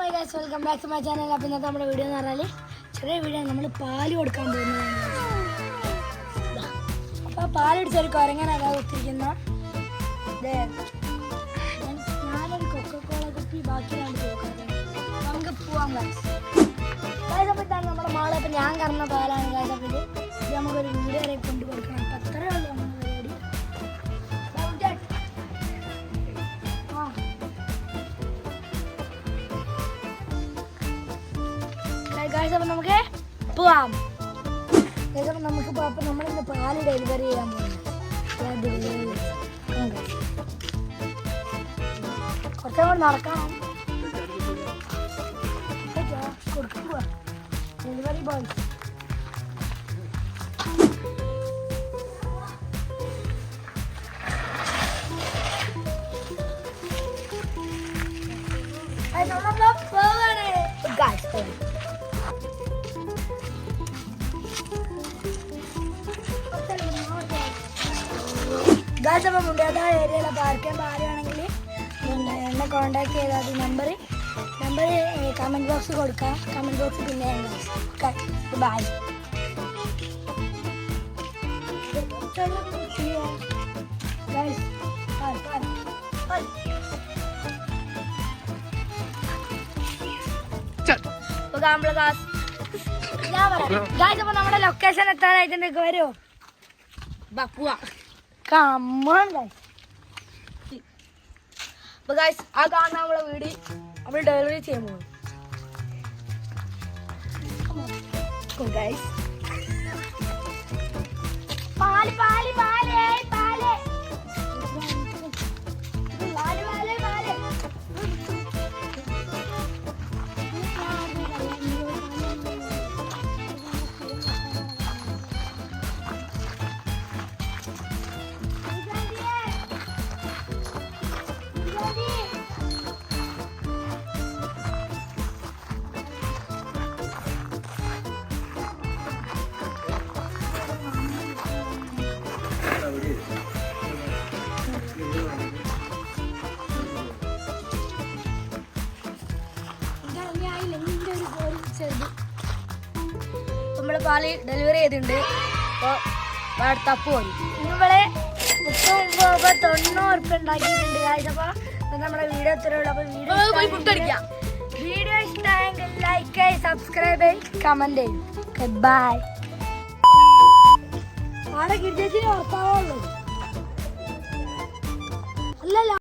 Hi guys, welcome back to my channel. അപ്പോൾ ഇന്നത്തെ നമ്മുടെ വീഡിയോ എന്ന് പറഞ്ഞാൽ ചെറിയ വീഡിയോ, നമ്മൾ പാല് കൊടുക്കാൻ പോകുന്നതാണ്. അപ്പോൾ പാലടിച്ചൊരു കുരങ്ങനതാ ഒത്തിരിക്കുന്ന ഞാനൊരു കൊക്കക്കോള കുപ്പി ബാക്കിയാണ് നോക്കുന്നത്. നമുക്ക് പോവാം ഗൈസ്. അപ്പോൾ ഇതാണ് നമ്മുടെ മാള്. അപ്പോൾ ഞാൻ കറന്ന പാലാണ് ഗൈസ്. അപ്പോൾ ഇത് നമുക്കൊരു വീഡിയോ വരെ കൊണ്ടു കൊടുക്കണം. അപ്പോൾ അത്രയേ ഉള്ളൂ നമ്മുടെ പരിപാടി. അപ്പോൾ നമുക്ക് പോവാം. അപ്പോൾ നമുക്ക് അപ്പോൾ നമ്മളിന്ന് പാല് ഡെലിവറി ചെയ്യാൻ പോകുന്നത് കുറച്ചും കൂടെ നടക്കണം. കൊടുക്കുക ഡെലിവറി ബോയ്. ഗായ്സ്, അപ്പം മുണ്ടേട്ട ഏരിയയിലെ പാർക്കാൻ ആരുവാണെങ്കിൽ എന്നെ കോൺടാക്ട് ചെയ്താൽ നമ്പർ കമൻറ്റ് ബോക്സ് കൊടുക്കാം. കമൻറ്റ് ബോക്സ് പിന്നെ ബൈ. ഗായ്സ്, അപ്പം നമ്മുടെ ലൊക്കേഷൻ എത്താനായിട്ടുണ്ടെങ്കിൽ വരുമോ? പോവാ. Come on guys. But guys, I got now a video. I will delivery ചെയ്യാൻ പോകും. Come guys. പാല് പാല് പാല് പാല് പാല് പാല് പാല്. നമ്മള് പാല് ഡെലിവറി ചെയ്തിട്ടുണ്ട്. അപ്പോൾ തപ്പ് പോയി നമ്മളെ 90 ഉറുപ്പ്യ ഉണ്ടാക്കിയിട്ടുണ്ട്. അപ്പോൾ നമ്മുടെ വീഡിയോ ഇത്രയുള്ളൂ. അപ്പോൾ വീഡിയോ ഇഷ്ടമായെങ്കിൽ ലൈക്ക്, സബ്സ്ക്രൈബ്, കമന്റ് ചെയ്യും. ബൈ. ആടെ ഗിരിജേച്ചിനെ ഓർത്താവുള്ളൂ. അല്ലല്ല.